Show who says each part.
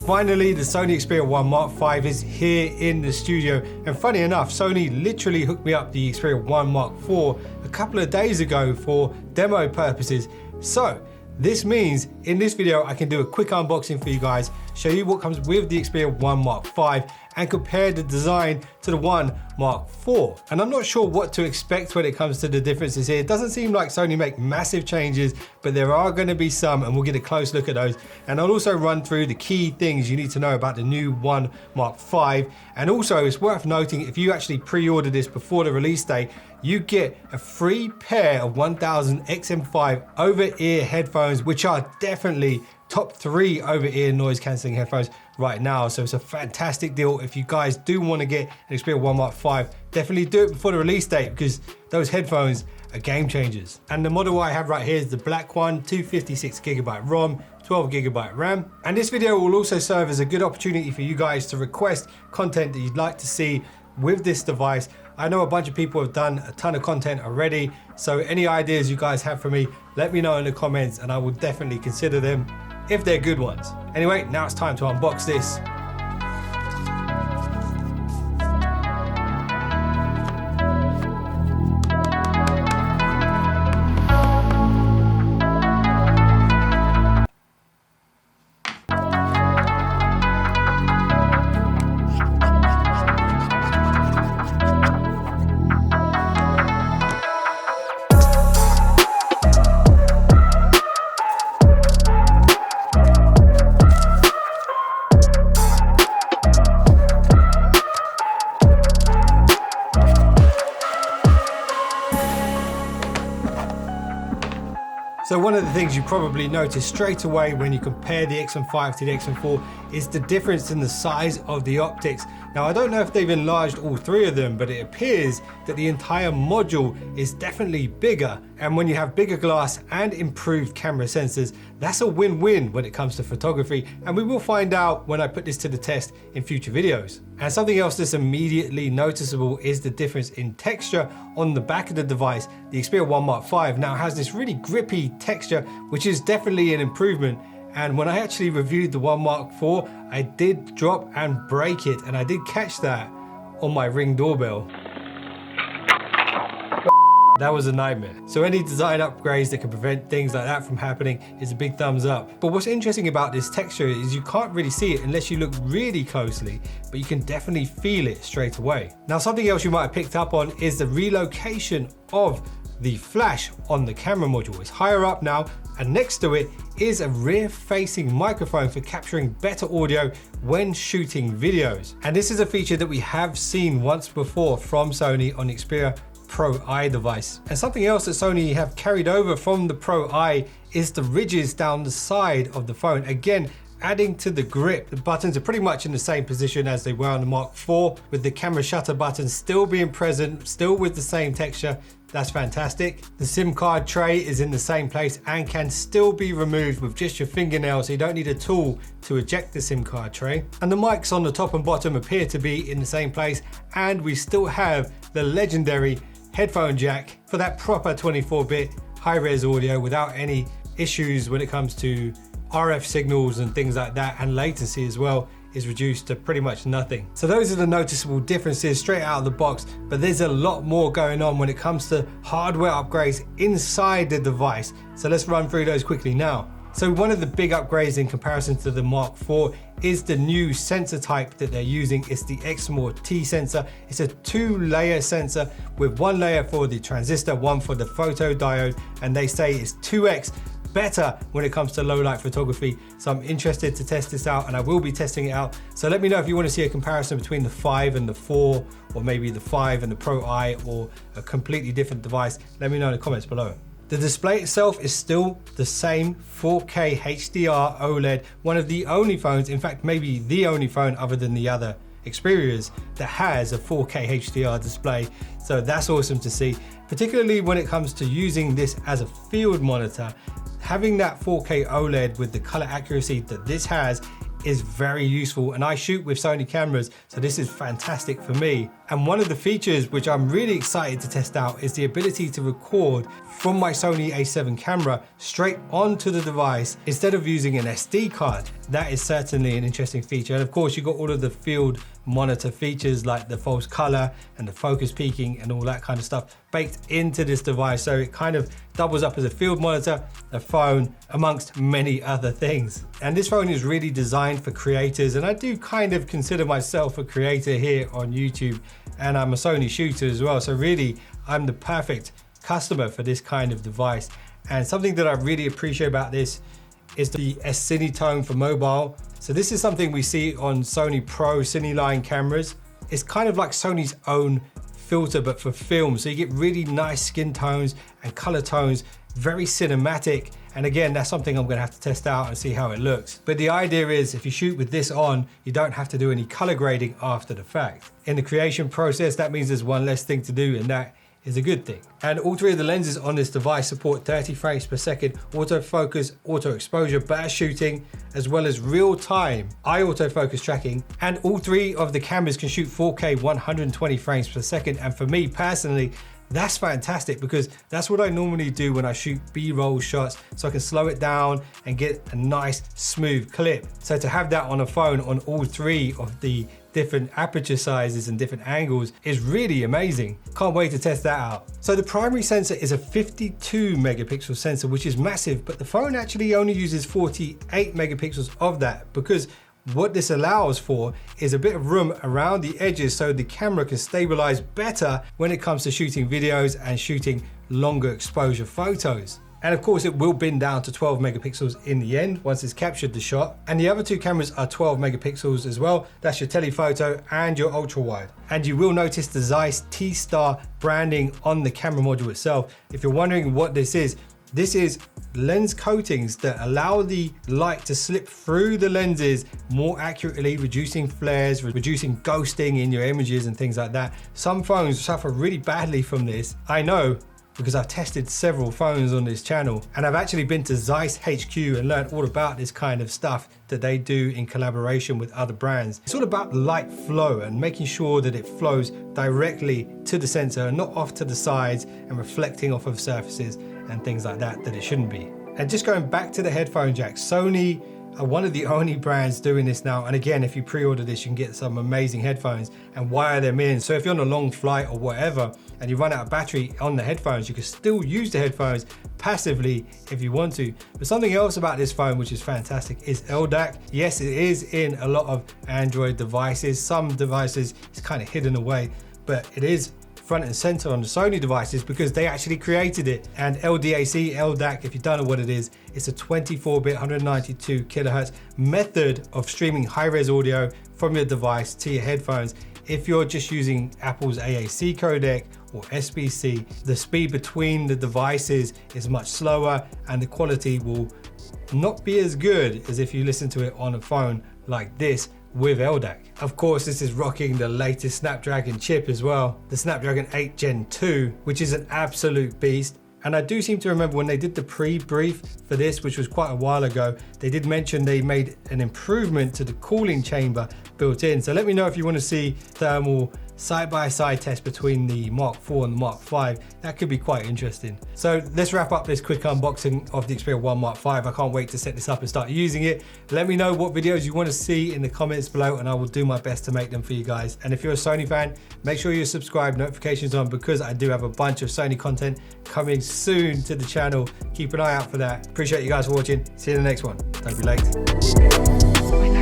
Speaker 1: Finally, the Sony Xperia 1 Mark V is here in the studio, and funny enough, Sony literally hooked me up the Xperia 1 Mark IV a couple of days ago for demo purposes. So this means in this video I can do a quick unboxing for you guys, show you what comes with the Xperia 1 Mark V and compare the design to the 1 Mark IV. And I'm not sure what to expect when it comes to the differences here. It doesn't seem like Sony make massive changes, but there are going to be some, and we'll get a close look at those. And I'll also run through the key things you need to know about the new 1 Mark V. And also it's worth noting, if you actually pre-order this before the release date, you get a free pair of 1000 XM5 over-ear headphones, which are definitely top 3 over-ear noise cancelling headphones right now. So it's a fantastic deal. If you guys do want to get an Xperia 1 Mark V, definitely do it before the release date, because those headphones are game changers. And the model I have right here is the black one, 256GB ROM, 12GB RAM. And this video will also serve as a good opportunity for you guys to request content that you'd like to see with this device. I know a bunch of people have done a ton of content already, so any ideas you guys have for me, let me know in the comments and I will definitely consider them if they're good ones. Anyway, now it's time to unbox this. So one of the things you probably notice straight away when you compare the XM5 to the XM4 is the difference in the size of the optics. Now, I don't know if they've enlarged all 3 of them, but it appears that the entire module is definitely bigger. And when you have bigger glass and improved camera sensors, that's a win-win when it comes to photography. And we will find out when I put this to the test in future videos. And something else that's immediately noticeable is the difference in texture on the back of the device. The Xperia 1 Mark V now has this really grippy texture, which is definitely an improvement. And when I actually reviewed the 1 Mark IV, I did drop and break it, and I did catch that on my Ring doorbell. That was a nightmare. So any design upgrades that can prevent things like that from happening is a big thumbs up. But what's interesting about this texture is you can't really see it unless you look really closely, but you can definitely feel it straight away. Now, something else you might have picked up on is the relocation of the flash on the camera module. It's higher up now, and next to it is a rear-facing microphone for capturing better audio when shooting videos. And this is a feature that we have seen once before from Sony on Xperia Pro I device. And something else that Sony have carried over from the Pro I is the ridges down the side of the phone. Again, adding to the grip. The buttons are pretty much in the same position as they were on the Mark IV, with the camera shutter button still being present, still with the same texture. That's fantastic. The SIM card tray is in the same place and can still be removed with just your fingernail, so you don't need a tool to eject the SIM card tray. And the mics on the top and bottom appear to be in the same place, and we still have the legendary headphone jack for that proper 24-bit high-res audio without any issues when it comes to RF signals and things like that, and latency as well is reduced to pretty much nothing. So those are the noticeable differences straight out of the box, but there's a lot more going on when it comes to hardware upgrades inside the device. So let's run through those quickly now. So one of the big upgrades in comparison to the Mark IV is the new sensor type that they're using. It's the Exmor T sensor. It's a 2-layer sensor with 1 layer for the transistor, 1 for the photodiode, and they say it's 2x better when it comes to low light photography. So I'm interested to test this out, and I will be testing it out. So let me know if you want to see a comparison between the 5 and the 4, or maybe the 5 and the Pro I, or a completely different device. Let me know in the comments below. The display itself is still the same 4K HDR OLED, one of the only phones, in fact maybe the only phone other than the other Xperias, that has a 4K HDR display. So that's awesome to see, particularly when it comes to using this as a field monitor. Having that 4K OLED with the color accuracy that this has is very useful, and I shoot with Sony cameras, so this is fantastic for me. And one of the features which I'm really excited to test out is the ability to record from my Sony A7 camera straight onto the device instead of using an SD card. That is certainly an interesting feature. And of course, you've got all of the field monitor features like the false color and the focus peaking and all that kind of stuff baked into this device. So it kind of doubles up as a field monitor, a phone, amongst many other things. And this phone is really designed for creators. And I do kind of consider myself a creator here on YouTube, and I'm a Sony shooter as well. So really, I'm the perfect customer for this kind of device. And something that I really appreciate about this is the Cinetone for mobile. So this is something we see on Sony Pro Cineline cameras. It's kind of like Sony's own filter, but for film. So you get really nice skin tones and color tones, very cinematic. And again, that's something I'm gonna have to test out and see how it looks. But the idea is if you shoot with this on, you don't have to do any color grading after the fact. In the creation process, that means there's one less thing to do, and that is a good thing. And all three of the lenses on this device support 30 frames per second autofocus, auto exposure, burst shooting, as well as real-time eye autofocus tracking. And all three of the cameras can shoot 4K 120 frames per second. And for me personally, that's fantastic because that's what I normally do when I shoot B-roll shots, so I can slow it down and get a nice smooth clip. So to have that on a phone on all three of the different aperture sizes and different angles is really amazing. Can't wait to test that out. So the primary sensor is a 52 megapixel sensor, which is massive, but the phone actually only uses 48 megapixels of that because what this allows for is a bit of room around the edges so the camera can stabilize better when it comes to shooting videos and shooting longer exposure photos. And of course it will bin down to 12 megapixels in the end once it's captured the shot. And the other two cameras are 12 megapixels as well. That's your telephoto and your ultra wide. And you will notice the Zeus T-Star branding on the camera module itself. If you're wondering what this is lens coatings that allow the light to slip through the lenses more accurately, reducing flares, reducing ghosting in your images and things like that. Some phones suffer really badly from this. I know, because I've tested several phones on this channel, and I've actually been to Zeus HQ and learned all about this kind of stuff that they do in collaboration with other brands. It's all about light flow and making sure that it flows directly to the sensor and not off to the sides and reflecting off of surfaces and things like that it shouldn't be. And just going back to the headphone jack, Sony are one of the only brands doing this now. And again, if you pre-order this, you can get some amazing headphones and wire them in. So if you're on a long flight or whatever, and you run out of battery on the headphones, you can still use the headphones passively if you want to. But something else about this phone, which is fantastic, is LDAC. Yes, it is in a lot of Android devices. Some devices it's kind of hidden away, but it is front and center on the Sony devices because they actually created it. And LDAC, if you don't know what it is, it's a 24-bit 192 kilohertz method of streaming high-res audio from your device to your headphones. If you're just using Apple's AAC codec or SBC, the speed between the devices is much slower and the quality will not be as good as if you listen to it on a phone like this with LDAC. Of course, this is rocking the latest Snapdragon chip as well, the Snapdragon 8 Gen 2, which is an absolute beast. And I do seem to remember when they did the pre-brief for this, which was quite a while ago, they did mention they made an improvement to the cooling chamber built in. So let me know if you want to see thermal side-by-side test between the Mark IV and the Mark V. That could be quite interesting. So let's wrap up this quick unboxing of the Xperia 1 Mark V. I can't wait to set this up and start using it. Let me know what videos you want to see in the comments below and I will do my best to make them for you guys. And if you're a Sony fan, make sure you're subscribed, notifications on, because I do have a bunch of Sony content coming soon to the channel. Keep an eye out for that. Appreciate you guys for watching. See you in the next one. Don't be late.